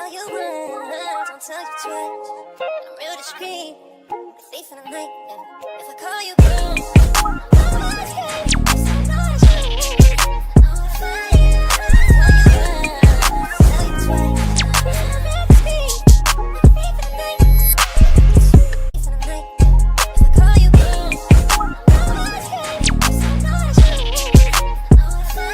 call you once, don't tell you twice. And I'm real discreet, a thief in the night. Yeah. If I call you once, I know it's good, 'cause I know it's true. I know it's fine. Call you once, tell you twice. And I'm real discreet, a thief in the night. Thief in the night. If I call you once, I know it's good, 'cause I know it's true. I know it's fine.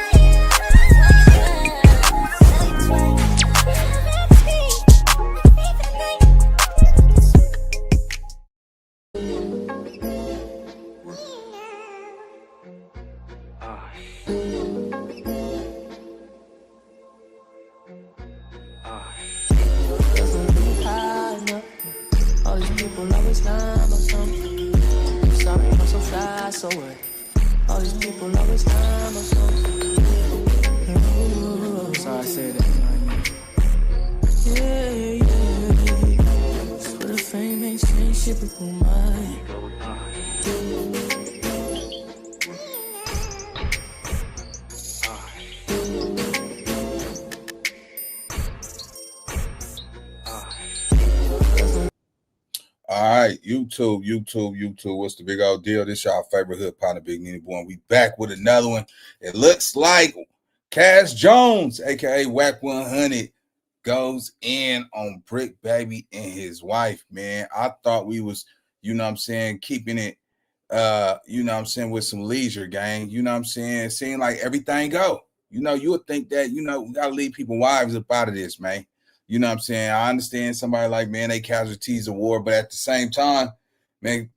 All these people always lying about something. I'm sorry, I'm so fly, so what? All these people always lying about something. Ooh, so I said that. Yeah. Swear the fame ain't changed shit with mine. All right, YouTube. What's the big old deal? This y'all favorite hood partner, Big Nene Boy. And we back with another one. It looks like Cass Jones, aka Wack 100, goes in on Bricc, baby, and his wife. Man, I thought we was, keeping it, with some leisure, gang. Seeing like everything go. You would think that, we gotta leave people wives up out of this, man. I understand somebody like, man, they casualties of war, but at the same time, man,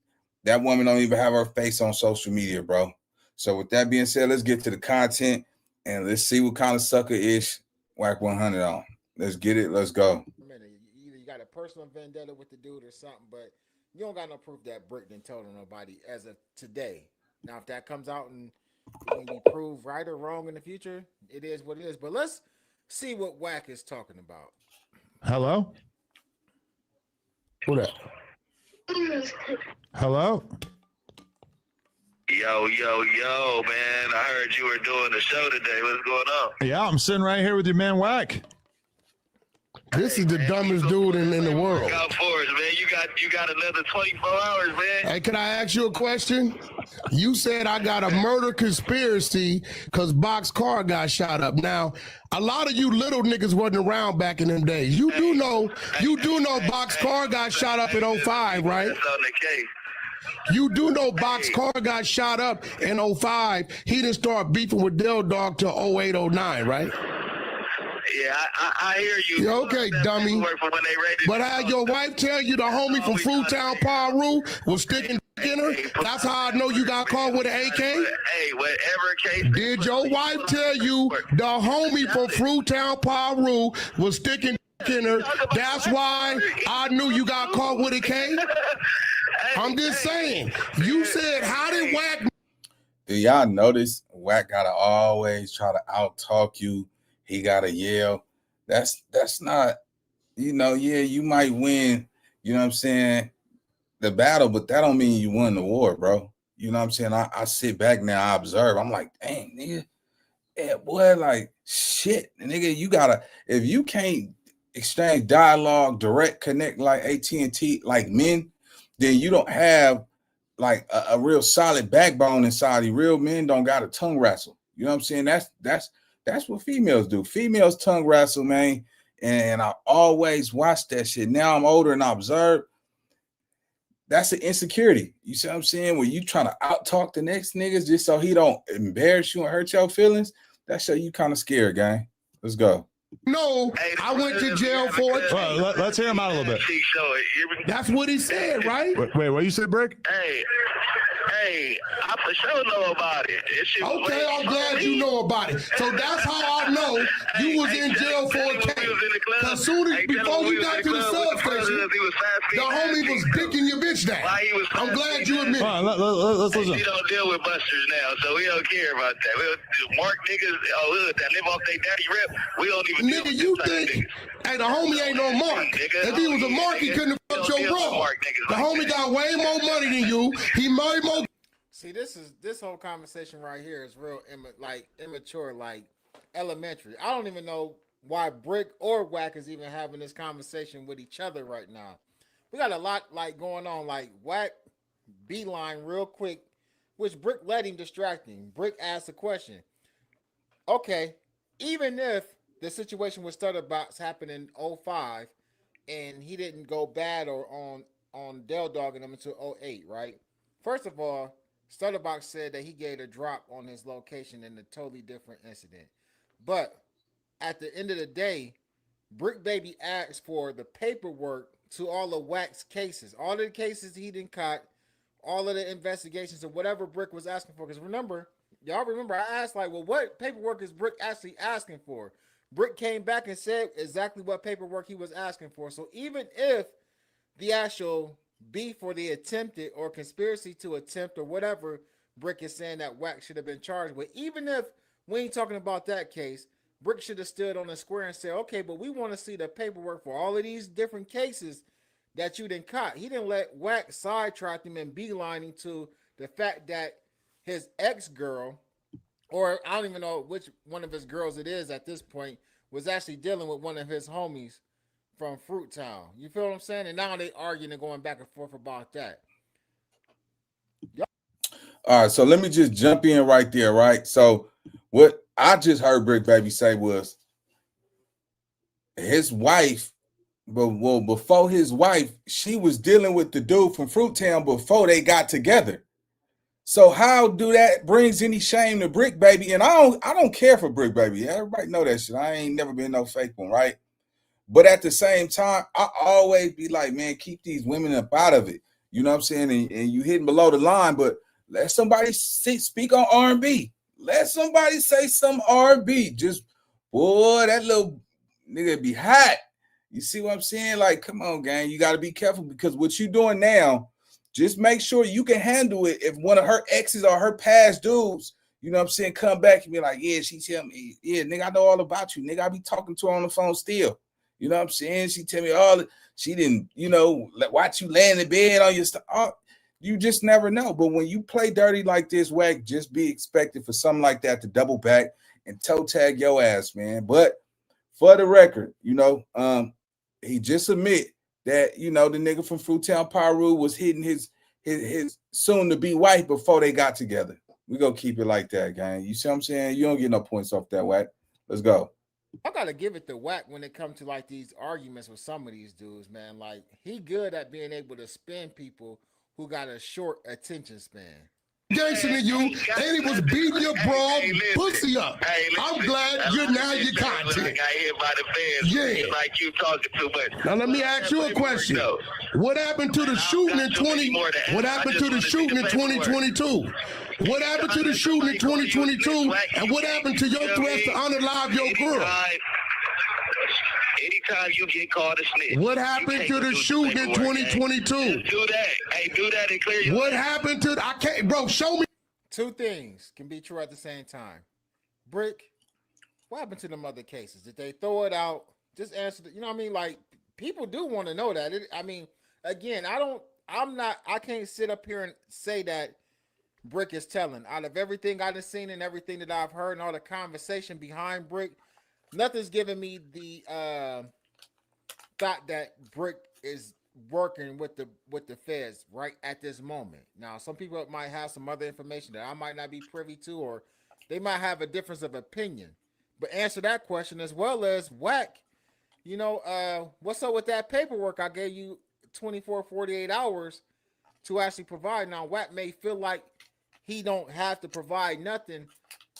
that woman don't even have her face on social media, bro. So with that being said, let's get to the content and let's see what kind of sucker-ish Wack 100 on. Let's get it. Let's go. Either you got a personal vendetta with the dude or something, but you don't got no proof that Bricc didn't tell nobody as of today. Now, if that comes out and can be proved right or wrong in the future, it is what it is. But let's see what Wack is talking about. Hello? Who that? Hello? Yo, man. I heard you were doing a show today. What's going on? Yeah, I'm sitting right here with your man Wack. This is the dumbest dude in the world. Out for us, man. You got another 24 hours, man. Hey, can I ask you a question? You said I got a murder conspiracy because Box car got shot up. Now, a lot of you little niggas wasn't around back in them days. You do know Box car got shot up in 05, right? That's on the case. You do know Box car got shot up in 05. He didn't start beefing with Del Dog till 08, 09, right? Yeah, I hear you. Yeah, okay, dummy. But I had your wife tell you the homie from Fruitown Paru was sticking in her? That's how I know you got caught with an AK? Hey, whatever case. Did your wife tell you the homie from Fruitown Paru was sticking in her? That's why I knew you got caught with a K? I'm just saying. You said, how did Wack... Do y'all notice Wack gotta always try to out-talk you? He gotta yell. That's not, you might win, the battle, but that don't mean you won the war, bro. You know what I'm saying? I sit back now, I observe. I'm like, dang, nigga. Yeah, boy, like, shit. Nigga, you gotta, if you can't exchange dialogue, direct connect like AT&T, like men, then you don't have like a real solid backbone inside you. Real men don't got a tongue wrestle. You know what I'm saying? That's what females do. Females tongue wrestle, man. And I always watch that shit. Now I'm older and I observe. That's an insecurity. You see what I'm saying? When you trying to out-talk the next niggas just so he don't embarrass you and hurt your feelings, that show you kind of scared, gang. Let's go. No, I went to jail for it. Well, let's hear him out a little bit. That's what he said, right? Wait, what you said, Bricc? Hey, I for sure know about it. Okay, I'm glad you know about it. So that's how I know you was in jail for a case. Because soon as before we got to the substation, the homie was dicking your bitch down. I'm glad you admit it. Let's listen. We don't deal with busters now, so we don't care about that. We don't mark niggas hood that live off their daddy rep. We don't even deal Nigga, with you them type think, niggas. hey, the homie ain't no mark. If he was a mark, he couldn't have fucked your bro. The homie got way more money than you. He made more. See, this whole conversation right here is real immature, like elementary. I don't even know why Bricc or Wack is even having this conversation with each other right now. We got a lot like going on. Like Wack beeline real quick, which Bricc let him distract him. Bricc asked a question. Okay, even if the situation with Stutterbox happened in '05 and he didn't go bad or on Del Dog and them until '08, right? First of all, Stutterbox said that he gave a drop on his location in a totally different incident. But at the end of the day, Bricc Baby asked for the paperwork to all of Wack's cases, all of the cases he didn't cut, all of the investigations or whatever Bricc was asking for. Because remember, y'all remember I asked like, well, what paperwork is Bricc actually asking for? Bricc came back and said exactly what paperwork he was asking for. So even if the actual beef or the attempted or conspiracy to attempt or whatever Bricc is saying that Wack should have been charged with, even if we ain't talking about that case, Bricc should have stood on the square and said, okay, but we want to see the paperwork for all of these different cases that you didn't caught. He didn't let Wack sidetrack him and beelining to the fact that his ex-girl, or I don't even know which one of his girls it is at this point, was actually dealing with one of his homies from Fruit Town. You feel what I'm saying? And now they arguing and going back and forth about that. All right, so let me just jump in right there, right? So what I just heard Bricc Baby say was his wife, but well, before his wife, she was dealing with the dude from Fruit Town before they got together. So how do that brings any shame to Bricc Baby? And I don't care for Bricc Baby. Everybody know that shit. I ain't never been no fake one, right? But at the same time, I always be like, man, keep these women up out of it. You know what I'm saying? And you hitting below the line, but let somebody speak on R&B. Let somebody say some R&B. Just, boy, that little nigga be hot. You see what I'm saying? Like, come on, gang. You got to be careful because what you doing now, just make sure you can handle it. If one of her exes or her past dudes, you know what I'm saying, come back and be like, yeah, she tell me, yeah, nigga, I know all about you. Nigga, I be talking to her on the phone still. You know what I'm saying? She tell me all, she didn't, you know, watch you lay in the bed on your stuff. You just never know. But when you play dirty like this, Wack, just be expected for something like that to double back and toe tag your ass, man. But for the record, you know, he just admit that, you know, the nigga from Fruittown Piru was hitting his soon-to-be wife before they got together. We're going to keep it like that, gang. You see what I'm saying? You don't get no points off that, Wack. Let's go. I gotta give it to Wack when it comes to like these arguments with some of these dudes, man. Like he good at being able to spin people who got a short attention span. Gangster to you, and he was beating your broad pussy up. I'm glad you're now your content. I got hit by the fans. Yeah. Like you talking too much. Now let me ask you a question. What happened to the shooting in 2022? What happened to the shooting in 2022? And what happened to your threats to unalive your girl? Anytime you get called a snitch. What happened to the shooting in 2022? Do that. Hey, do that and clear your. What happened to I can't, bro, show me. Two things can be true at the same time. Bricc, what happened to them other cases? Did they throw it out? Just answer the, you know what I mean? Like people do want to know that. I mean, again, I can't sit up here and say that Bricc is telling. Out of everything I've seen and everything that I've heard and all the conversation behind Bricc, nothing's giving me the thought that Bricc is working with the feds right at this moment. Now, some people might have some other information that I might not be privy to, or they might have a difference of opinion. But answer that question as well as Wack. You know, what's up with that paperwork I gave you 24, 48 hours to actually provide? Now, Wack may feel like he don't have to provide nothing,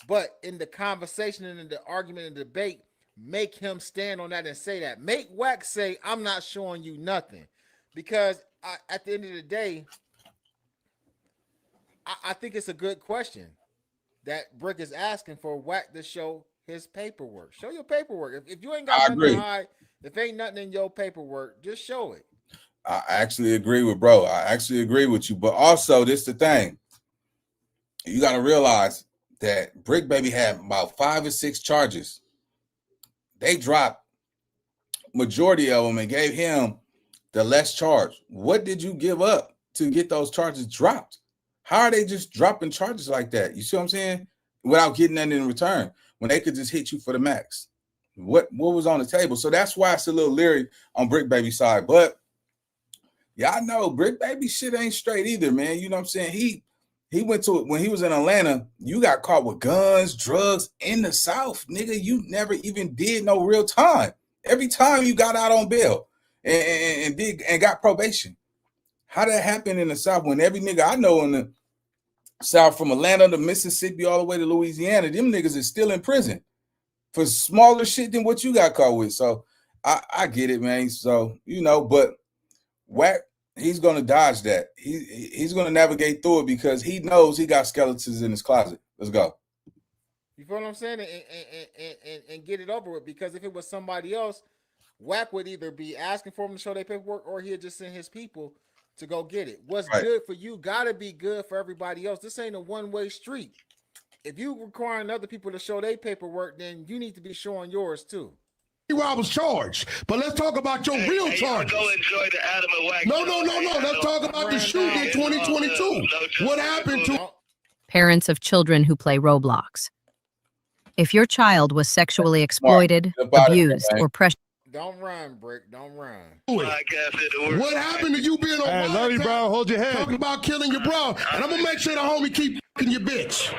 but in the conversation and in the argument and debate, make him stand on that and say that. Make Wack say, I'm not showing you nothing. Because at the end of the day, I think it's a good question that Bricc is asking for Wack to show his paperwork. Show your paperwork. If you ain't got nothing to hide, if ain't nothing in your paperwork, just show it. I actually agree with bro. I actually agree with you. But also, this the thing. You got to realize that Bricc Baby had about 5 or 6 charges. They dropped majority of them and gave him the less charge. What did you give up to get those charges dropped? How are they just dropping charges like that? You see what I'm saying? Without getting nothing in return, when they could just hit you for the max. what was on the table. So that's why it's a little leery on Bricc Baby's side. But y'all know Bricc Baby shit ain't straight either, man. You know what I'm saying? He went to it when he was in Atlanta. You got caught with guns, drugs in the South, nigga. You never even did no real time. Every time you got out on bail and got probation. How that happened in the South when every nigga I know in the South, from Atlanta to Mississippi all the way to Louisiana, them niggas is still in prison for smaller shit than what you got caught with. So I get it, man. So, you know, but Wack, he's gonna dodge that. He's gonna navigate through it because he knows he got skeletons in his closet. Let's go. You feel what I'm saying? And get it over with. Because if it was somebody else, Wack would either be asking for him to show their paperwork or he'd just send his people to go get it. What's good for you gotta be good for everybody else. This ain't a one-way street. If you requiring other people to show their paperwork, then you need to be showing yours too. I was charged, but let's talk about your real charges. Go enjoy the Adam and Wack. No. Let's talk about the shooting in 2022. What happened to Parents of children who play Roblox. If your child was sexually exploited, abused, or pressured. Don't run, Bricc. Don't run. What happened to you being on Hey, love you, bro. Hold your head. talking about killing your bro? And I'm gonna make sure the homie keep fucking your bitch.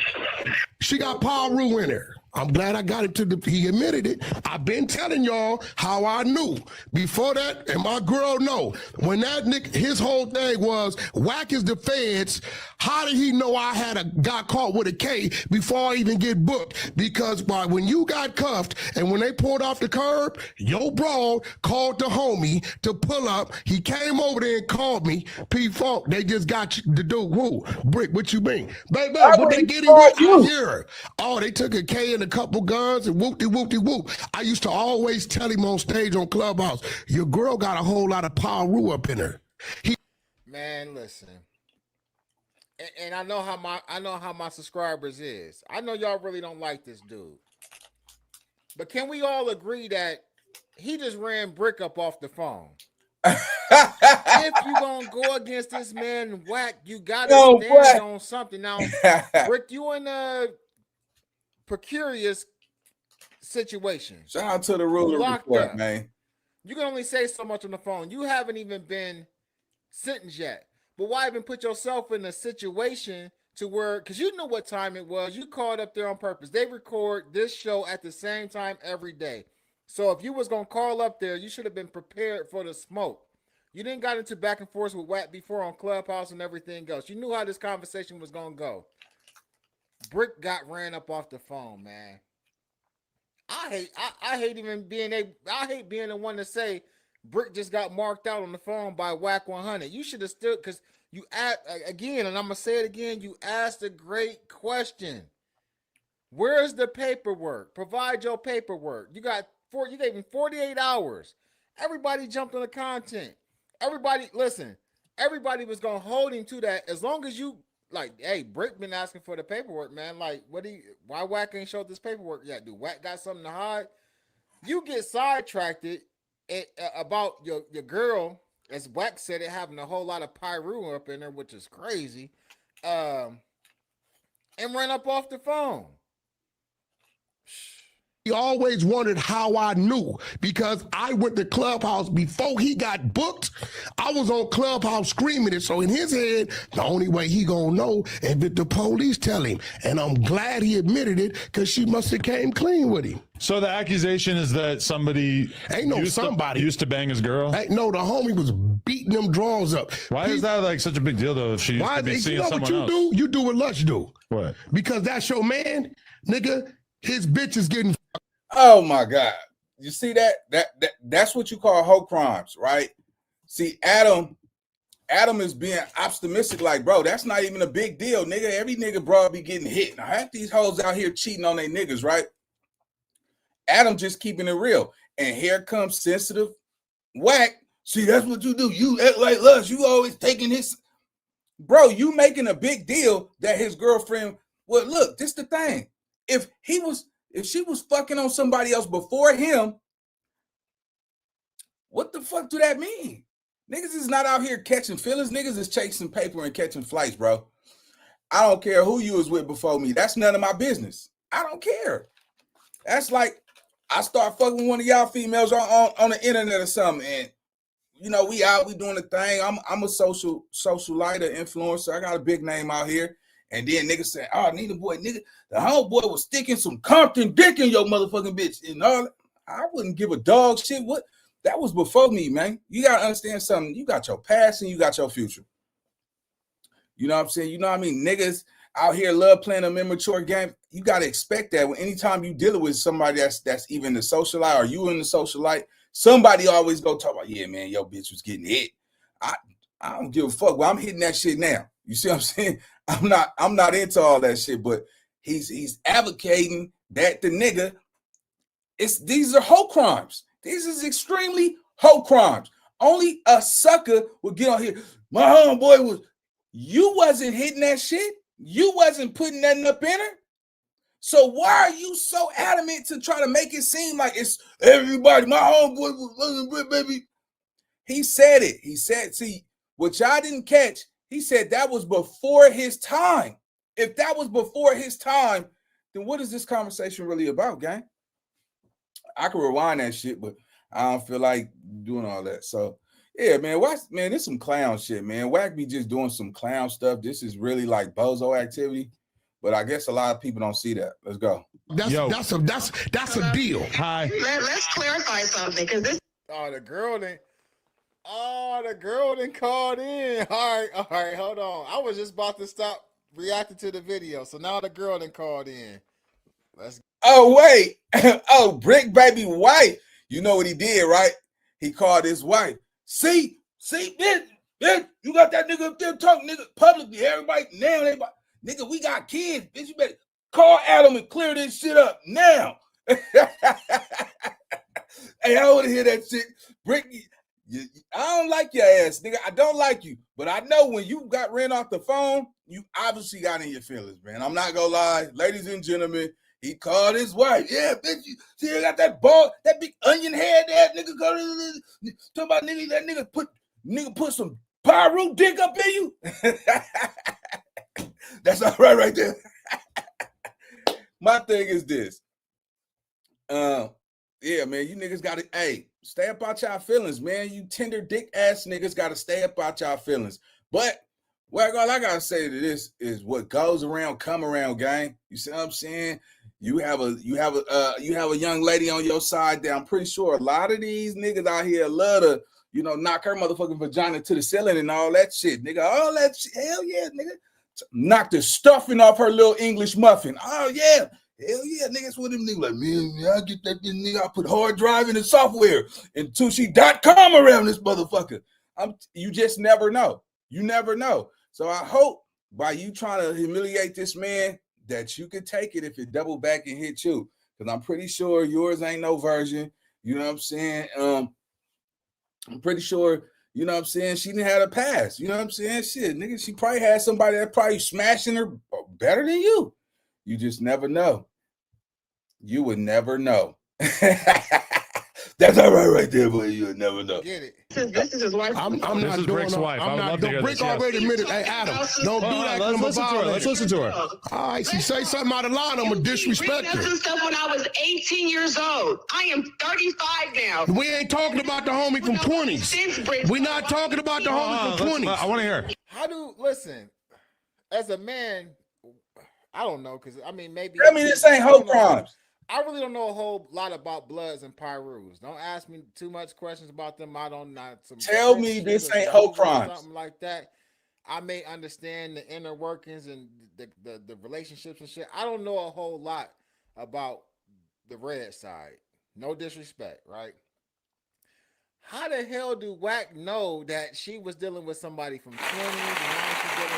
She got Paru in her. I'm glad I got it he admitted it. I've been telling y'all how I knew. Before that, and my girl know, when that nigga, his whole thing was, Wack is the feds. How did he know I got caught with a K before I even get booked? Because when you got cuffed and when they pulled off the curb, your bro called the homie to pull up. He came over there and called me. P Funk, they just got you to do who? Bricc, what you mean? Baby, what they get him out here? Oh, they took a K and a couple guns and whoop-de-whoop-de-whoop. I used to always tell him on stage on Clubhouse, your girl got a whole lot of Paru up in her. Man, listen. And I know how my subscribers is. I know y'all really don't like this dude. But can we all agree that he just ran Bricc up off the phone? If you gonna go against this man Wack, you gotta stand on something. Now, Bricc, you in a precarious situation. Shout out to the ruler report, man. You can only say so much on the phone. You haven't even been sentenced yet. But why even put yourself in a situation to where, because you know what time it was. You called up there on purpose. They record this show at the same time every day. So if you was going to call up there, you should have been prepared for the smoke. You didn't got into back and forth with Wack before on Clubhouse and everything else. You knew how this conversation was going to go. Bricc got ran up off the phone, man. I hate being the one to say Bricc just got marked out on the phone by Wack 100. You should have stood, because you asked again, and I'm gonna say it again. You asked a great question. Where's the paperwork? Provide your paperwork. You gave him 48 hours. Everybody jumped on the content. Everybody was gonna hold him to that as long as you. Like, hey, Bricc been asking for the paperwork, man. Like, why Wack ain't showed this paperwork yet? Do Wack got something to hide? You get sidetracked about your girl, as Wack said, it having a whole lot of Pyru up in there, which is crazy, and run up off the phone. He always wondered how I knew, because I went to Clubhouse before he got booked. I was on Clubhouse screaming it. So in his head, the only way he gonna know is if the police tell him. And I'm glad he admitted it, because she must have came clean with him. So the accusation is that somebody used to bang his girl? No, the homie was beating them drawers up. Why is that like such a big deal though? If she used to be seeing someone else? You do what Lush do. What? Because that's your man, nigga. His bitch is getting. Oh my God! You see that's what you call hoe crimes, right? See, Adam is being optimistic, like, bro, that's not even a big deal, nigga. Every nigga, bro, be getting hit. Now half these hoes out here cheating on their niggas, right? Adam just keeping it real, and here comes sensitive Wack. See, that's what you do. You act like Lush. You always taking his. Bro, you making a big deal that his girlfriend. Well, look, this the thing. If she was fucking on somebody else before him, what the fuck do that mean? Niggas is not out here catching feelings. Niggas is chasing paper and catching flights, bro. I don't care who you was with before me. That's none of my business. I don't care. That's like I start fucking with one of y'all females on the internet or something, and you know, we doing the thing. I'm a social lighter influencer. I got a big name out here. And then niggas say, oh, Nina boy, nigga, the homeboy was sticking some Compton dick in your motherfucking bitch. And all I wouldn't give a dog shit. What? That was before me, man. You gotta understand something. You got your past and you got your future. You know what I'm saying? You know what I mean? Niggas out here love playing a immature game. You gotta expect that when anytime you dealing with somebody that's even the social light or you in the social light, somebody always go talk about, yeah, man, your bitch was getting hit. I don't give a fuck. Well, I'm hitting that shit now. You see what I'm saying? I'm not into all that shit, but he's advocating that the nigga, these are hoe crimes. These is extremely hoe crimes. Only a sucker would get on here. My homeboy you wasn't hitting that shit. You wasn't putting nothing up in her. So why are you so adamant to try to make it seem like it's everybody? My homeboy was baby. He said it. He said, see, what y'all didn't catch, he said that was before his time. If that was before his time, then what is this conversation really about, gang? I can rewind that shit, but I don't feel like doing all that. So, yeah, man, this is some clown shit, man. Wack be just doing some clown stuff. This is really like bozo activity, but I guess a lot of people don't see that. Let's go. That's a deal. Hi. Let's clarify something, because this. The girl done called in. All right, hold on. I was just about to stop reacting to the video, so now the girl done called in. Oh, wait. Oh, Bricc baby wife. You know what he did, right? He called his wife. See, bitch, you got that nigga up there talking, nigga, publicly. Everybody, nigga, we got kids, bitch. You better call Adam and clear this shit up now. Hey, I want to hear that shit. Bricc, I don't like your ass, nigga. I don't like you. But I know when you got ran off the phone, you obviously got in your feelings, man. I'm not gonna lie. Ladies and gentlemen, he called his wife. Yeah, bitch, you see, I got that ball, that big onion head there, nigga. Talk about nigga, that nigga put some pyro dick up in you. That's all right there. My thing is this. Yeah, man, you niggas gotta, stay up out y'all feelings, man. You tender dick ass niggas gotta stay up out y'all feelings. But all I gotta say to this is what goes around, come around, gang. You see what I'm saying? You have a young lady on your side that I'm pretty sure a lot of these niggas out here love to, knock her motherfucking vagina to the ceiling and all that shit, nigga. All that shit, hell yeah, nigga. Knock the stuffing off her little English muffin. Oh yeah. Hell yeah, niggas with them niggas like, man, I get that nigga, I put hard drive in the software and Tushi.com around this motherfucker. You just never know. You never know. So I hope by you trying to humiliate this man that you could take it if it double back and hit you. Because I'm pretty sure yours ain't no version. You know what I'm saying? I'm pretty sure, you know what I'm saying, she didn't have a pass. You know what I'm saying? Shit, nigga, she probably had somebody that probably smashing her better than you. You just never know. You would never know. That's all right there, boy. You would never know. Get it. This is his wife. I'm not This is doing Brick's wife. I would love to hear Bricc this, yes. already admitted. Hey, Adam, don't do that. Let's listen to her. Let's listen to her. All right, she say something out of line, I'm gonna disrespect That's her. some stuff when I was 18 years old. I am 35 now. We ain't talking about the homie from 20s. We're not talking about the homie from 20s. I want to hear. Listen, as a man, I don't know, because maybe. This ain't hoe crimes. I really don't know a whole lot about Bloods and Pyrus. Don't ask me too much questions about them. I don't know. Tell me this ain't hoe crimes. Something like that. I may understand the inner workings and the relationships and shit. I don't know a whole lot about the red side. No disrespect, right? How the hell do Wack know that she was dealing with somebody from 20s and now she's dealing?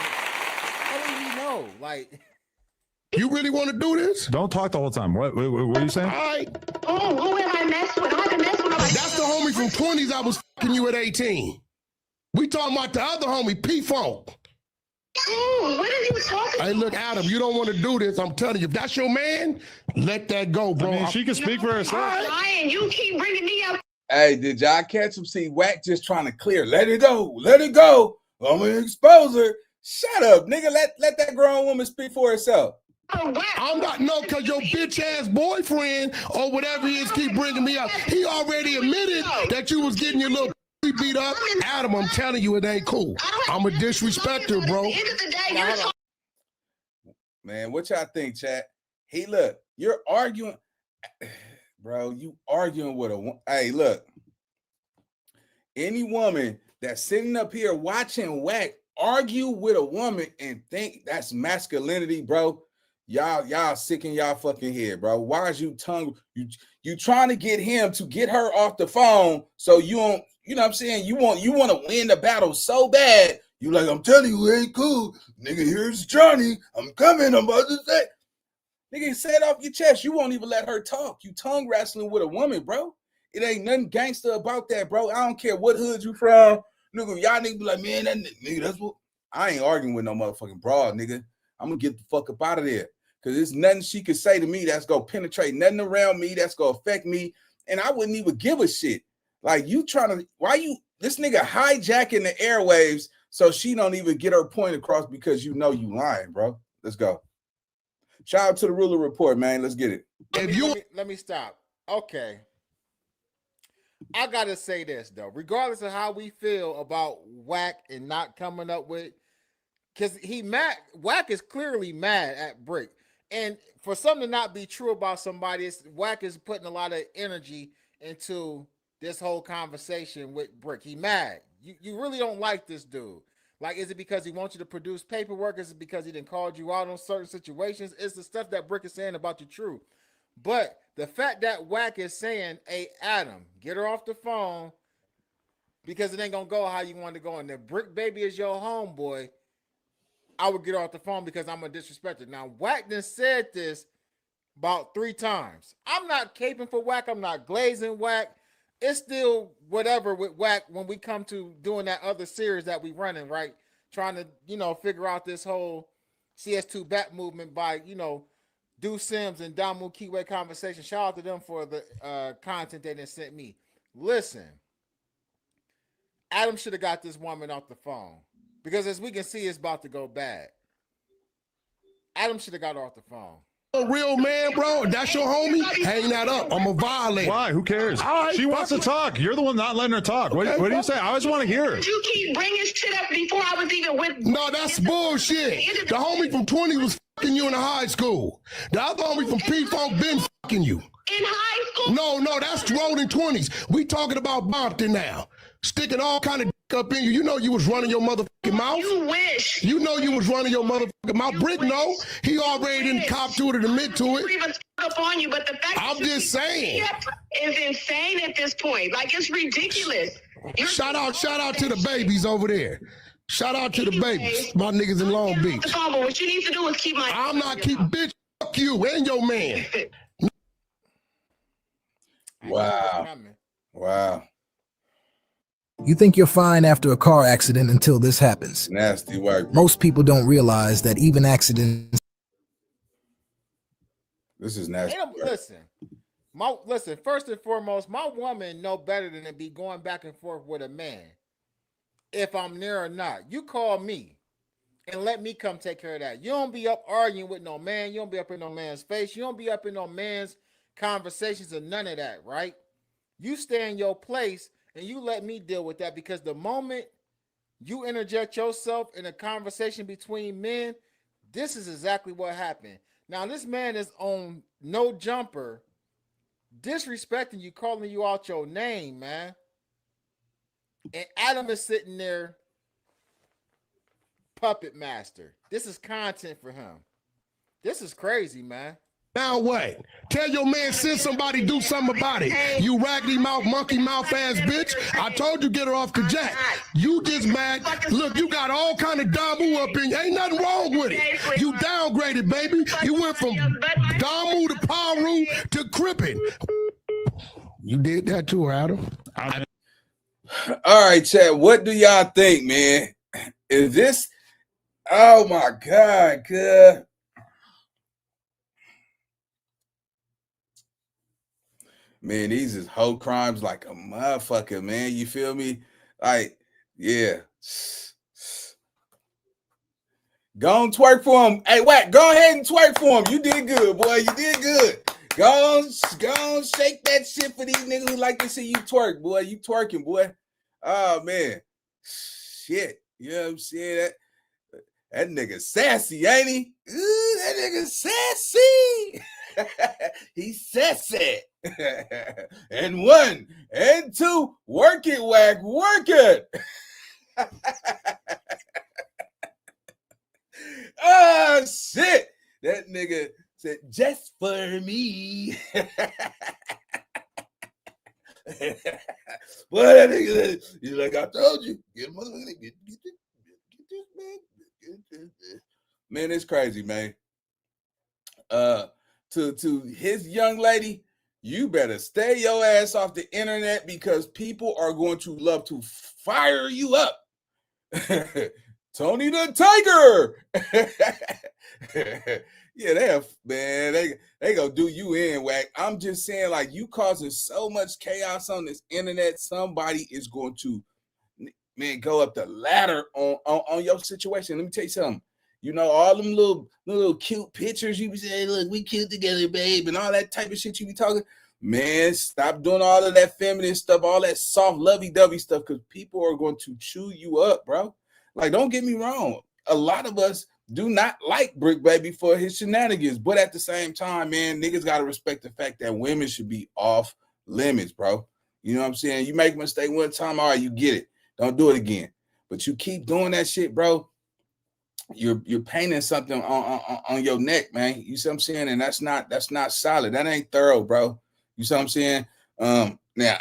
How do you know? Like. You really want to do this? Don't talk the whole time. What are you saying? All right. Oh, who am I messing with? I haven't messed with nobody. That's the homie from 20s I was fucking you at 18. We talking about the other homie, P-Funk. Oh, what are you talking about? Hey, look, Adam, you don't want to do this. I'm telling you, if that's your man, let that go, bro. She can speak for herself. Ryan, you keep bringing me up. Hey, did y'all catch him? See, Wack just trying to clear. Let it go. Let it go. I'm going to expose her. Shut up, nigga. Let that grown woman speak for herself. I'm not, no, because your bitch ass boyfriend or whatever he is keep bringing me up. He already admitted that you was getting your little beat up. Adam, I'm telling you, it ain't cool. I'm a disrespecter, bro. Man, what y'all think, chat? Hey, look, you're arguing, bro. You arguing with a, hey, look, any woman that's sitting up here watching Wack argue with a woman and think that's masculinity, bro. Y'all sick in y'all fucking head, bro. Why is you trying to get him to get her off the phone so you don't, you know what I'm saying? You want to win the battle so bad. You like, I'm telling you, it ain't cool. Nigga, here's Johnny. I'm coming. I'm about to say. Nigga, say it off your chest. You won't even let her talk. You tongue wrestling with a woman, bro. It ain't nothing gangster about that, bro. I don't care what hood you from. Nigga, y'all niggas be like, man, that nigga, that's what. I ain't arguing with no motherfucking broad, nigga. I'm going to get the fuck up out of there. Because there's nothing she could say to me that's going to penetrate nothing around me that's going to affect me. And I wouldn't even give a shit. Like, you trying to, this nigga hijacking the airwaves so she don't even get her point across because you know you lying, bro. Let's go. Shout out to the Ruler Report, man. Let's get it. Let me stop. Okay. I got to say this, though. Regardless of how we feel about Wack and not coming up with, because Wack is clearly mad at Bricc. And for something to not be true about somebody, Wack is putting a lot of energy into this whole conversation with Bricc. He mad. You really don't like this dude. Like, is it because he wants you to produce paperwork? Is it because he didn't call you out on certain situations? It's the stuff that Bricc is saying about you true. But the fact that Wack is saying, hey, Adam, get her off the phone because it ain't going to go how you want to go. And if Bricc baby is your homeboy, I would get her off the phone because I'm a disrespecter. Now, Wack done said this about 3 times. I'm not caping for Wack. I'm not glazing Wack. It's still whatever with Wack when we come to doing that other series that we running, right? Trying to, figure out this whole CS2 bat movement by, Do Sims and Damu Kiwe conversation. Shout out to them for the content they done sent me. Listen, Adam should have got this woman off the phone because as we can see, it's about to go bad. Adam should have got her off the phone. A real man, bro. That's your homie. Hang that up. I'm a violator. Why? Who cares? She wants to talk. You're the one not letting her talk. What do you say? I always want to hear it. You keep bringing shit up before I was even with. No, that's bullshit. The homie from 20 was fucking you in high school. The other homie from P-Funk been fucking you. In high school? No, that's rolling 20s. We talking about Bompton now. Sticking all kind of up in you. You know you was running your motherfucking mouth. You wish. You know you was running your motherfucking mouth. Bricc, no. He already didn't cop to it and admit to it. Even up on you, but the fact I'm just saying. Is insane at this point. Like, it's ridiculous. Shout out to the babies over there. Shout out to the babies. My niggas in Long Beach. But what you need to do is keep my. I'm not keep bitch. Fuck you and your man. Wow. You think you're fine after a car accident until this happens. Nasty work. Most people don't realize that even accidents. This is nasty. Listen, first and foremost, my woman know better than to be going back and forth with a man. If I'm near or not, you call me and let me come take care of that. You don't be up arguing with no man. You don't be up in no man's face. You don't be up in no man's conversations or none of that, right? You stay in your place and you let me deal with that, because the moment you interject yourself in a conversation between men, this is exactly what happened. Now, this man is on No Jumper, disrespecting you, calling you out your name, man. And Adam is sitting there, puppet master. This is content for him. This is crazy, man. Now what? Tell your man, send somebody do something about it. You raggedy mouth, monkey mouth ass bitch. I told you get her off the jack. You just mad. Look, you got all kind of Damu up in you. Ain't nothing wrong with it. You downgraded, baby. You went from Damu to Paru to Crippin. You did that too, Adam. All right, chat. What do y'all think, man? Is this? Oh my God, good. Man, these is whole crimes like a motherfucker, man. You feel me? Like, yeah. Go on, twerk for him. Hey, Wack, go ahead and twerk for him. You did good, boy. You did good. Go on, shake that shit for these niggas who like to see you twerk, boy. You twerking, boy. Oh, man. Shit. You know what I'm saying? That nigga sassy, ain't he? Ooh, that nigga sassy. He's sassy. And 1 and 2, work it, Wack, work it. Oh, shit. That nigga said, just for me. Boy, that nigga, he's like, I told you. Get this, man. Man, it's crazy, man. To his young lady, you better stay your ass off the internet because people are going to love to fire you up. Tony the Tiger. Yeah, they gonna do you in, Wack. I'm just saying, like, you causing so much chaos on this internet. Somebody is going to, man, go up the ladder on your situation. Let me tell you something. You know, all them little cute pictures you be saying, look, we cute together, babe, and all that type of shit you be talking. Man, stop doing all of that feminine stuff, all that soft, lovey-dovey stuff, because people are going to chew you up, bro. Like, don't get me wrong. A lot of us do not like Bricc Baby for his shenanigans, but at the same time, man, niggas got to respect the fact that women should be off limits, bro. You know what I'm saying? You make a mistake one time, all right, you get it. Don't do it again. But you keep doing that shit, bro, you're painting something on your neck, man. You see what I'm saying? And that's not solid. That ain't thorough, bro. You see what I'm saying? Now,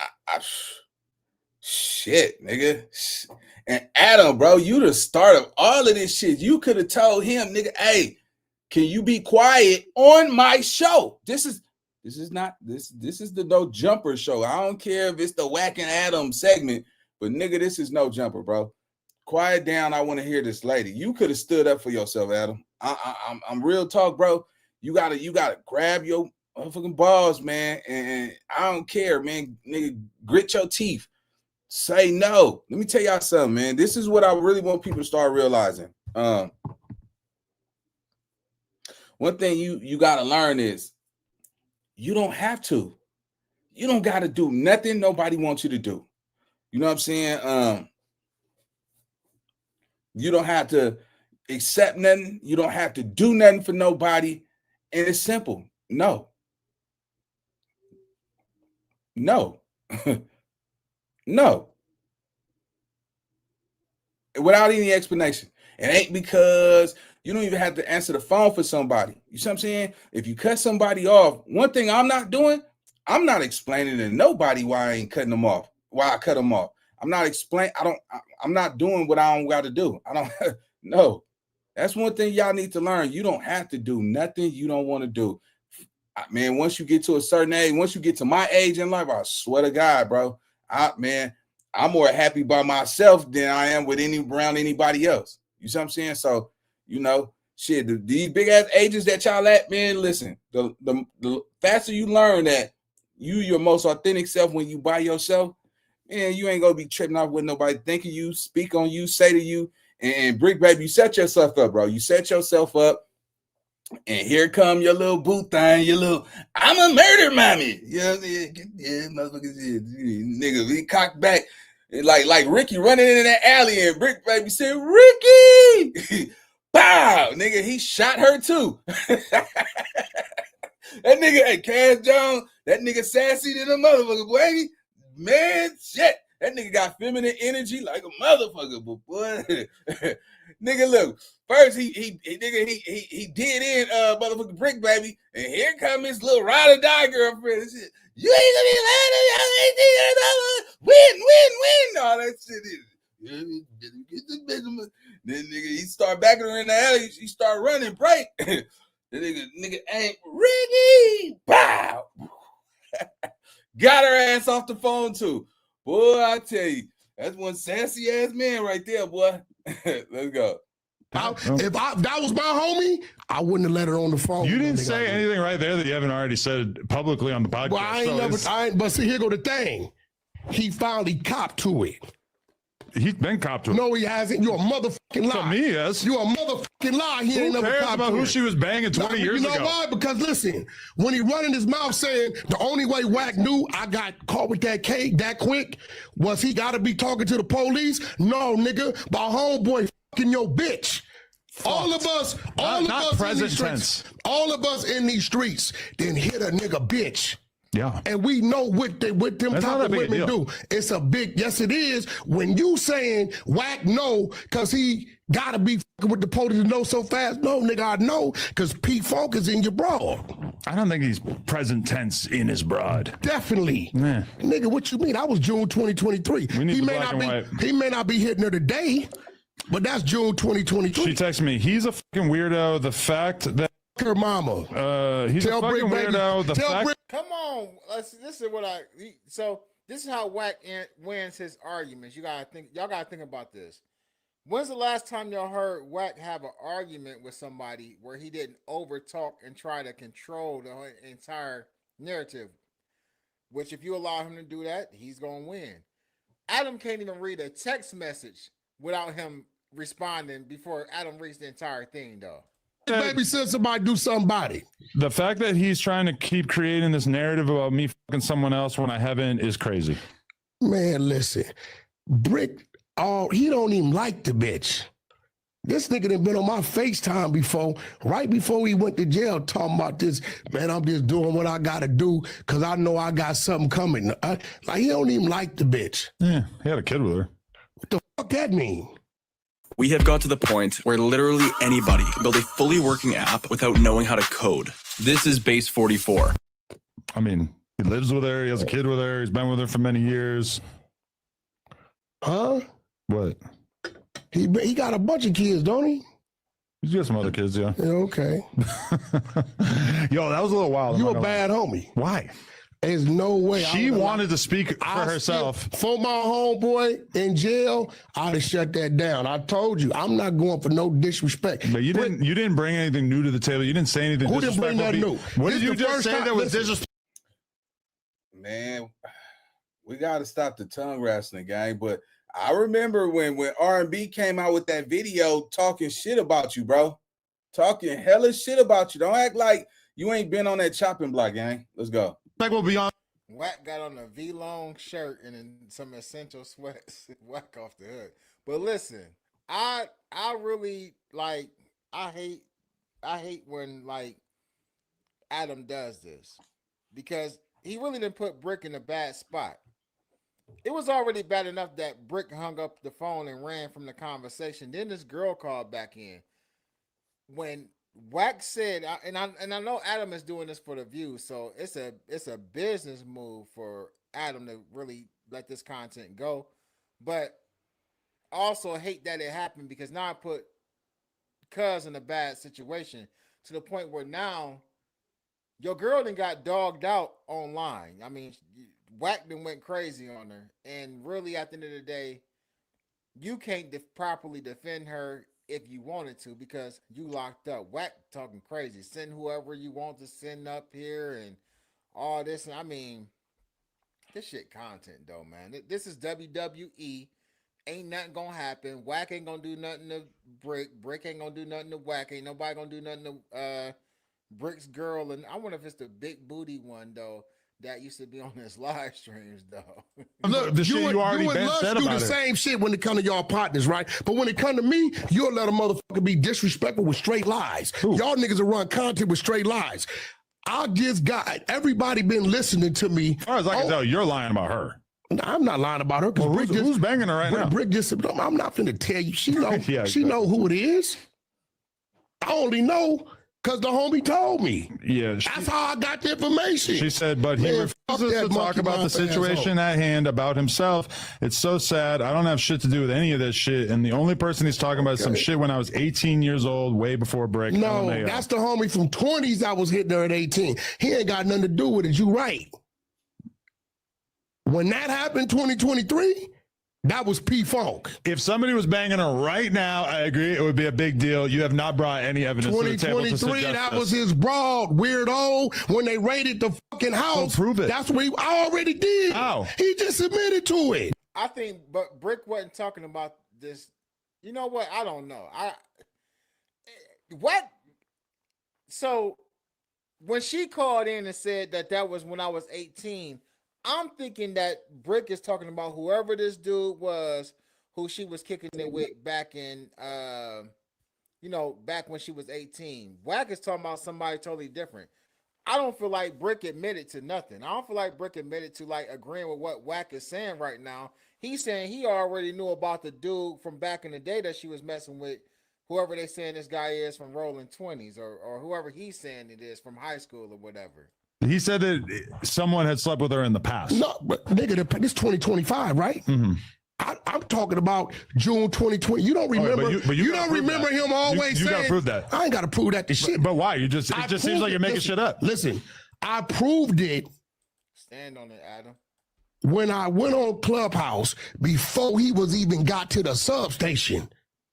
shit, nigga. And Adam, bro, you the start of all of this shit. You could have told him, nigga, hey, can you be quiet on my show? This is the No Jumper show. I don't care if it's the Wack and Adam segment, but nigga, this is No Jumper, bro. Quiet down. I want to hear this lady. You could have stood up for yourself, Adam. I'm real talk, bro. You gotta grab your motherfucking balls, man. And I don't care, man. Nigga, grit your teeth. Say no. Let me tell y'all something, man. This is what I really want people to start realizing. One thing you gotta learn is you don't have to. You don't gotta do nothing nobody wants you to do. You know what I'm saying? You don't have to accept nothing. You don't have to do nothing for nobody. And it's simple. No. No. No. Without any explanation. It ain't because you don't even have to answer the phone for somebody. You see what I'm saying? If you cut somebody off, one thing I'm not doing, I'm not explaining to nobody why I ain't cutting them off, why I cut them off. I'm not doing what I don't got to do. I don't no. That's one thing y'all need to learn. You don't have to do nothing you don't want to do. Man, once you get to a certain age, once you get to my age in life, I swear to God, bro, I'm more happy by myself than I am with around anybody else. You see what I'm saying? So, you know, shit, these big ass ages that y'all at, man, listen, the faster you learn that you your most authentic self when you by yourself, man, you ain't gonna be tripping off with nobody thinking you, speak on you, say to you, and Bricc Baby, you set yourself up, bro. You set yourself up. And here come your little boot thing, your little, I'm a murder mommy. You know what I'm saying? Yeah, motherfuckers, nigga, we cocked back. Like Ricky running in that alley and Bricc Baby said, Ricky! Pow! Nigga, he shot her too. That nigga, hey, Cass Jones, that nigga sassy to the motherfucker, boy. Man, shit. That nigga got feminine energy like a motherfucker, but boy. Nigga, look. First, he did in motherfucking Bricc Baby, and here come his little ride or die girlfriend. And shit. You ain't gonna be lying to me. Win. All that shit. Then nigga, he start backing her in the alley. She start running, break. The nigga ain't Ricky. Pow. Got her ass off the phone too. Boy, I tell you, that's one sassy ass man right there, boy. Let's go. If that was my homie, I wouldn't have let her on the phone. You didn't say anything right there that you haven't already said publicly on the podcast. Well, but see, here go the thing. He finally copped to it. He's been copped to it. No, he hasn't. You're a motherfucking lie. To me, yes. You're a motherfucking lie. He ain't Who never cares copped about to who it. she was banging 20 years ago? You know why? Because listen, when he running his mouth saying the only way Wack knew I got caught with that cake that quick was he got to be talking to the police. No, nigga, my homeboy fucking your bitch. All of us, all of us in these streets, all of us in these streets, then hit a nigga bitch. Yeah. And we know what them That's type of women do. It's a big, yes, it is. When you saying Wack no, because he got to be fucking with the police to know so fast. No, nigga, I know, because P Funk is in your broad. I don't think he's present tense in his broad. Definitely. Yeah. Nigga, what you mean? I was June 2023. We need the black and white. He may not be hitting her today, but that's June 2023. She texted me, he's a fucking weirdo. The fact that her mama. He's a fucking weirdo. The fact. Come on, this is what so this is how Wack wins his arguments. Y'all gotta think about this. When's the last time y'all heard Wack have an argument with somebody where he didn't overtalk and try to control the entire narrative? Which, if you allow him to do that, he's gonna win. Adam can't even read a text message without him responding before Adam reads the entire thing, though. Baby said somebody do somebody. The fact that he's trying to keep creating this narrative about me fucking someone else when I haven't is crazy. Man, listen, Bricc, he don't even like the bitch. This nigga done been on my FaceTime before, right before he went to jail, talking about this. Man, I'm just doing what I gotta do because I know I got something coming. Like, he don't even like the bitch. Yeah, he had a kid with her. What the fuck that mean? We have got to the point where literally anybody can build a fully working app without knowing how to code. This is Base 44. I mean, he lives with her. He has a kid with her. He's been with her for many years. Huh? What? He got a bunch of kids, don't he? He's got some other kids, yeah. Yeah, okay. Yo, that was a little wild. You a bad homie. Why? There's no way. She wanted to speak for herself. For my homeboy in jail, I'd have shut that down. I told you, I'm not going for no disrespect. But you didn't bring anything new to the table. You didn't say anything disrespectful. Who didn't bring that new? What did you just say that was disrespectful? Man, we got to stop the tongue wrestling, gang. But I remember when R&B came out with that video talking shit about you, bro. Talking hella shit about you. Don't act like you ain't been on that chopping block, gang. Let's go. Like we'll be on. Wack got on a V-long shirt and then some essential sweats. Wack off the hood. But listen, I really like. I hate when like Adam does this because he really didn't put Bricc in a bad spot. It was already bad enough that Bricc hung up the phone and ran from the conversation. Then this girl called back in. When Wack said, and I know Adam is doing this for the views, so it's a business move for Adam to really let this content go. But I also hate that it happened because now I put Cuz in a bad situation to the point where now your girl done got dogged out online. I mean, Wack done went crazy on her, and really at the end of the day, you can't properly defend her if you wanted to because you locked up. Wack talking crazy. Send whoever you want to send up here and all this. And I mean, this shit content though, man. This is WWE. Ain't nothing gonna happen. Wack ain't gonna do nothing to Bricc. Bricc ain't gonna do nothing to Wack. Ain't nobody gonna do nothing to Brick's girl. And I wonder if it's the big booty one though that used to be on his live streams though. Look, you and Lush do the same shit when it come to y'all partners, right? But when it come to me, you'll let a motherfucker be disrespectful with straight lies. Y'all niggas will run content with straight lies. I just got everybody been listening to me. As far as I can tell, you're lying about her. I'm not lying about her. Well, who's banging her right now? Bricc just said, I'm not finna tell you. She know, she know who it is. I only know because the homie told me. Yeah. That's how I got the information. She said, but he refuses to talk about the situation at hand, about himself. It's so sad. I don't have shit to do with any of that shit. And the only person he's talking about is some shit when I was 18 years old, way before Bricc. No, that's the homie from 20s that was hitting her at 18. He ain't got nothing to do with it. You right. When that happened, 2023, that was P-Funk. If somebody was banging her right now, I agree, it would be a big deal. You have not brought any evidence to the table to suggest 2023, that this. was his broad, weirdo. When they raided the fucking house, prove it. That's what I already did. How? He just admitted to it. I think, but Bricc wasn't talking about this. You know what? I don't know. What? So when she called in and said that was when I was 18, I'm thinking that Bricc is talking about whoever this dude was who she was kicking it with back in, back when she was 18. Wack is talking about somebody totally different. I don't feel like Bricc admitted to nothing. I don't feel like Bricc admitted to like agreeing with what Wack is saying right now. He's saying he already knew about the dude from back in the day that she was messing with, whoever they saying this guy is from Rolling 20s, or whoever he's saying it is from high school or whatever. He said that someone had slept with her in the past. No, but nigga, this 2025, right? Mm-hmm. I'm talking about June 2020. You don't remember? But you don't remember him always you saying? You gotta prove that. I ain't gotta prove that to shit. But why? It just seems like you're making shit up. Listen, I proved it. Stand on it, Adam. When I went on Clubhouse before he was even got to the substation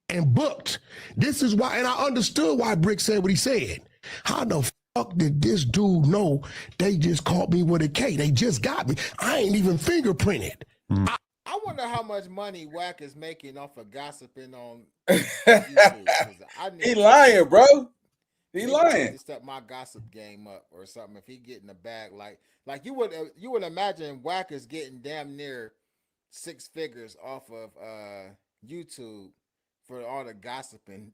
and booked. This is why, and I understood why Bricc said what he said. How the fuck did this dude know they just caught me with a K? They just got me. I ain't even fingerprinted. I wonder how much money Wack is making off of gossiping on YouTube. He lying, bro. He lying. To step my gossip game up or something. If he get in the bag, like you would imagine Wack is getting damn near 6 figures off of YouTube for all the gossiping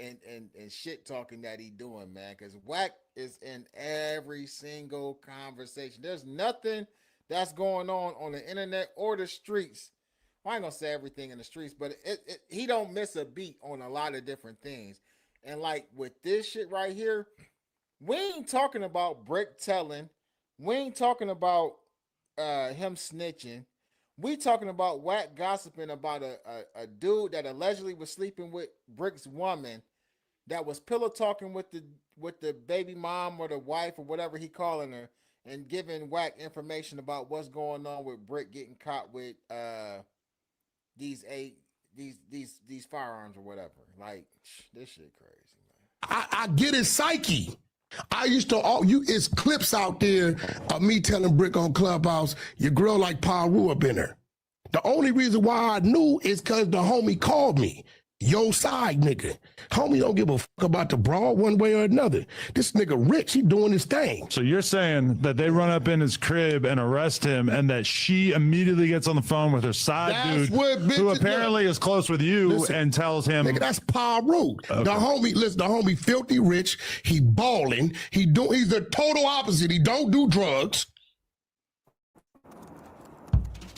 and shit talking that he doing, man. Because Wack is in every single conversation. There's nothing that's going on the internet or the streets. Well, I ain't gonna say everything in the streets, but he don't miss a beat on a lot of different things. And like with this shit right here, we ain't talking about Bricc telling. We ain't talking about him snitching. We talking about Wack gossiping about a dude that allegedly was sleeping with Brick's woman, that was pillow talking with the baby mom or the wife or whatever he calling her, and giving Wack information about what's going on with Bricc getting caught with these firearms or whatever. Like, this shit crazy, man. I get his psyche. I used to it's clips out there of me telling Bricc on Clubhouse, your girl like Paru up in her. The only reason why I knew is because the homie called me. Yo side nigga. Homie don't give a fuck about the brawl one way or another. This nigga rich, he doing his thing. So you're saying that they run up in his crib and arrest him, and that she immediately gets on the phone with her side dude, who apparently is close with you, and tells him, nigga, that's Paru. Okay. The homie filthy rich, he balling, he's the total opposite. He don't do drugs.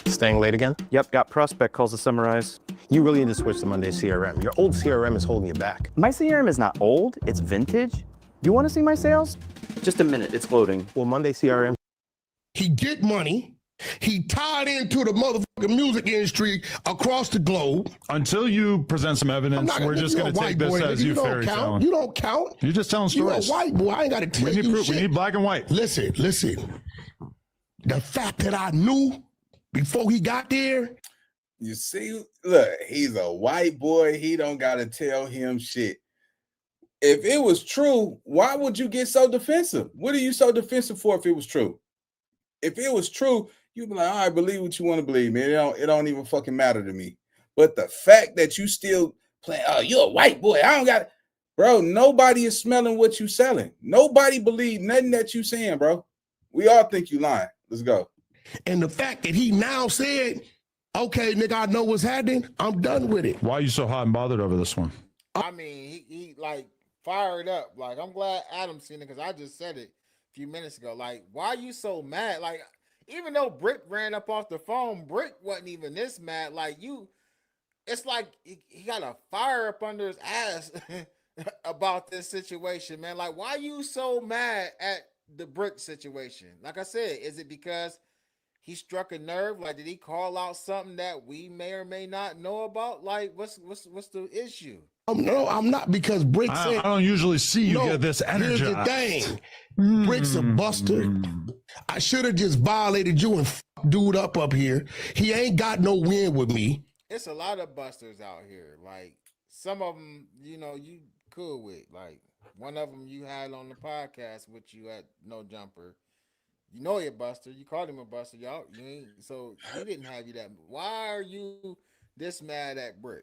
Staying late again? Yep, got prospect calls to summarize. You really need to switch to Monday CRM. Your old CRM is holding you back. My CRM is not old, it's vintage. You want to see my sales? Just a minute, it's loading. Well, Monday CRM. He get money. He tied into the motherfucking music industry across the globe. Until you present some evidence, we're just going to take this as you fairy telling. You don't count. You're just telling stories. You're a white boy. I ain't got to tell you shit. We need black and white. Listen. The fact that I knew before he got there. You see, look, he's a white boy. He don't got to tell him shit. If it was true, why would you get so defensive? What are you so defensive for if it was true? If it was true, you'd be like, all right, believe what you want to believe, man. It don't even fucking matter to me. But the fact that you still playing, oh, you're a white boy. I don't got it. Bro, nobody is smelling what you selling. Nobody believe nothing that you saying, bro. We all think you lying. Let's go. And the fact that he now said, okay, nigga, I know what's happening. I'm done with it. Why are you so hot and bothered over this one? I mean, he like fired up. Like, I'm glad Adam seen it because I just said it a few minutes ago. Like, why are you so mad? Like, even though Bricc ran up off the phone, Bricc wasn't even this mad. Like, it's like he got a fire up under his ass about this situation, man. Like, why are you so mad at the Bricc situation? Like I said, is it because he struck a nerve? Like, did he call out something that we may or may not know about? Like, what's the issue? No, I'm not, because Bricc said, I don't usually see you get this energy. Here's the thing. Brick's a buster. I should have just violated you and dude up here. He ain't got no win with me. It's a lot of busters out here. Like, some of them, you cool with. Like, one of them you had on the podcast with you at No Jumper. You know he a buster. You called him a buster, y'all. You ain't so he didn't have you that. Why are you this mad at Bricc?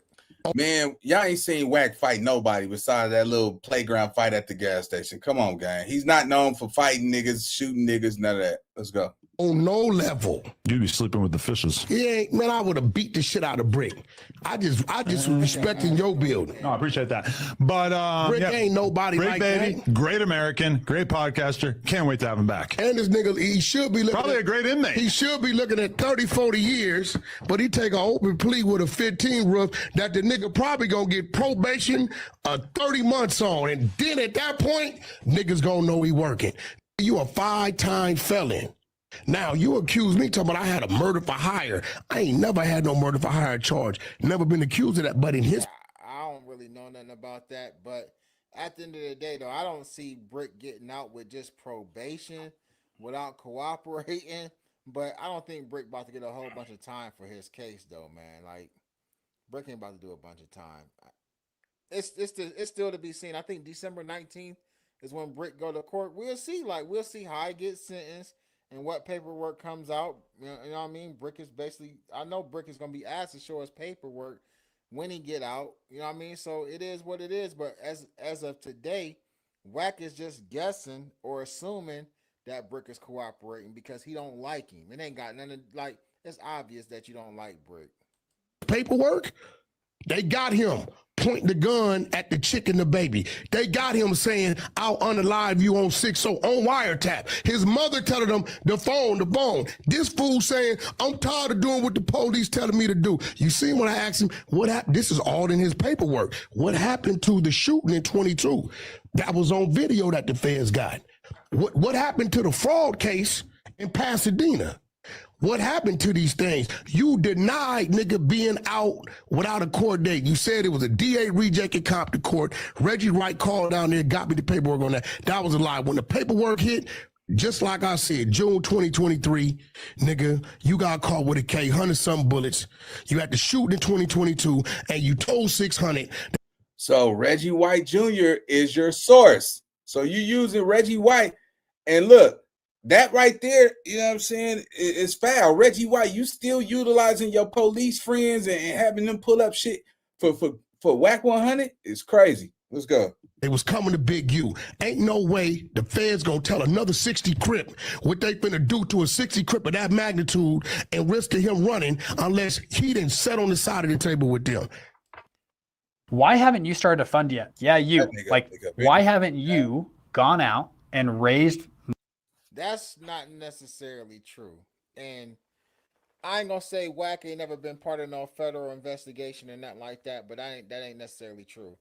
Man, y'all ain't seen Wack fight nobody besides that little playground fight at the gas station. Come on, gang. He's not known for fighting niggas, shooting niggas, none of that. Let's go. On no level. You'd be sleeping with the fishes. He ain't, man, I would have beat the shit out of Bricc. I just was respecting your building. No, I appreciate that. But Bricc ain't nobody Bricc, like baby, that. great American, great podcaster. Can't wait to have him back. And this nigga, he should be looking probably at, a great inmate. He should be looking at 30, 40 years, but he take an open plea with a 15 roof that the nigga probably gonna get probation 30 months on. And then at that point, niggas gonna know he working. You a 5-time felon. Now, you accuse me talking about I had a murder for hire. I ain't never had no murder for hire charge. Never been accused of that, but in his... I don't really know nothing about that, but at the end of the day, though, I don't see Bricc getting out with just probation without cooperating, but I don't think Bricc about to get a whole bunch of time for his case, though, man. Like, Bricc ain't about to do a bunch of time. It's still to be seen. I think December 19th is when Bricc go to court. We'll see how he gets sentenced and what paperwork comes out. You know what I mean? Bricc is basically, I know Bricc is going to be asked to show his paperwork when he get out. You know what I mean? So it is what it is. But as of today, Wack is just guessing or assuming that Bricc is cooperating because he don't like him. It ain't got nothing, like, it's obvious that you don't like Bricc. Paperwork, they got him pointing the gun at the chick and the baby. They got him saying, I'll unalive you on 6 on wiretap. His mother telling him the phone. This fool saying, I'm tired of doing what the police telling me to do. You see when I asked him, what happened? This is all in his paperwork. What happened to the shooting in 22? That was on video that the feds got. What happened to the fraud case in Pasadena? What happened to these things? You denied nigga being out without a court date. You said it was a DA rejected comp to court. Reggie Wright called down there, got me the paperwork on that. That was a lie. When the paperwork hit, just like I said, June 2023, nigga, you got caught with a K, 100-something bullets. You had to shoot in 2022, and you told 600. So Reggie White Jr. is your source. So you using Reggie White, and look, that right there, you know what I'm saying, is foul. Reggie White, you still utilizing your police friends and having them pull up shit for Wack 100? It's crazy. Let's go. They was coming to Big U. Ain't no way the feds gonna tell another 60 Crip what they finna do to a 60 Crip of that magnitude and risk of him running unless he didn't sit on the side of the table with them. Why haven't you started a fund yet? Yeah, you. Why haven't you gone out and raised? That's not necessarily true. And I ain't gonna say Wack ain't never been part of no federal investigation or nothing like that, but that ain't necessarily true.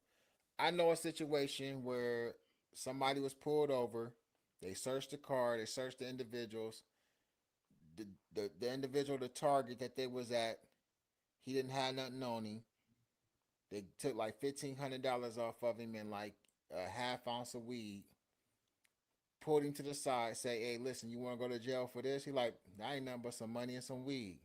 I know a situation where somebody was pulled over, they searched the car, they searched the individuals. The individual, the target that they was at, he didn't have nothing on him. They took like $1,500 off of him and like a half ounce of weed. Pulled him to the side, say, hey, listen, you want to go to jail for this? He like, I ain't nothing but some money and some weed.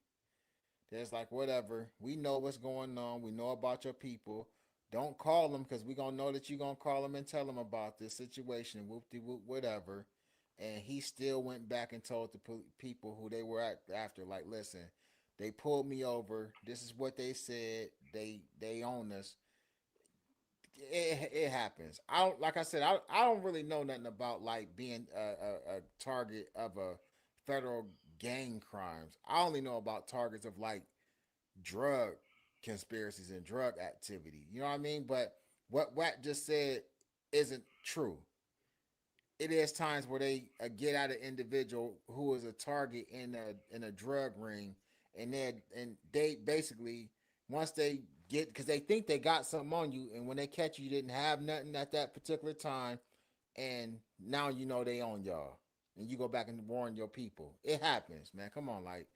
There's like, whatever. We know what's going on. We know about your people. Don't call them because we going to know that you're going to call them and tell them about this situation, whoop-de-whoop, whatever. And he still went back and told the people who they were after, like, listen, they pulled me over. This is what they said. They own us. It happens. I don't really know nothing about like being a target of a federal gang crimes. I only know about targets of like drug conspiracies and drug activity. You know what I mean? But what Wack just said isn't true. It is times where they get at an individual who is a target in a drug ring, and they basically, once they get, because they think they got something on you, and when they catch you, you didn't have nothing at that particular time, and now you know they own y'all, and you go back and warn your people. It happens, man. Come on, like,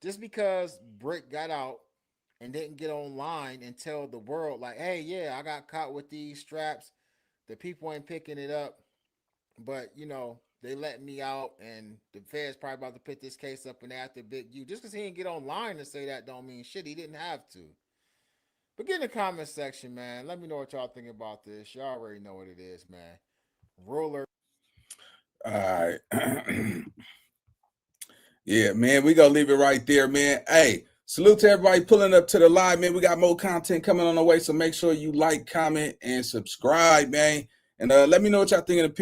just because Bricc got out and didn't get online and tell the world, like, hey, yeah, I got caught with these straps, the people ain't picking it up, but you know, they let me out, and the Fed's probably about to put this case up and after Big U. Just because he didn't get online and say that don't mean shit. He didn't have to. But get in the comment section, man. Let me know what y'all think about this. Y'all already know what it is, man. Ruler. All right. Yeah, man, we gonna leave it right there, man. Hey, salute to everybody pulling up to the live, man. We got more content coming on the way, so make sure you like, comment, and subscribe, man. And let me know what y'all think of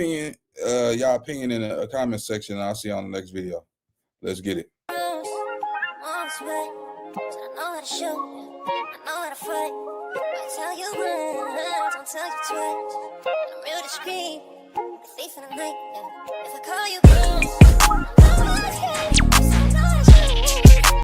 y'all opinion in the comment section. I'll see you on the next video. Let's get it. I know how to shoot, I know how to fight. I tell you once, don't tell you twice. I'm real discreet, a thief in the night. If I call you,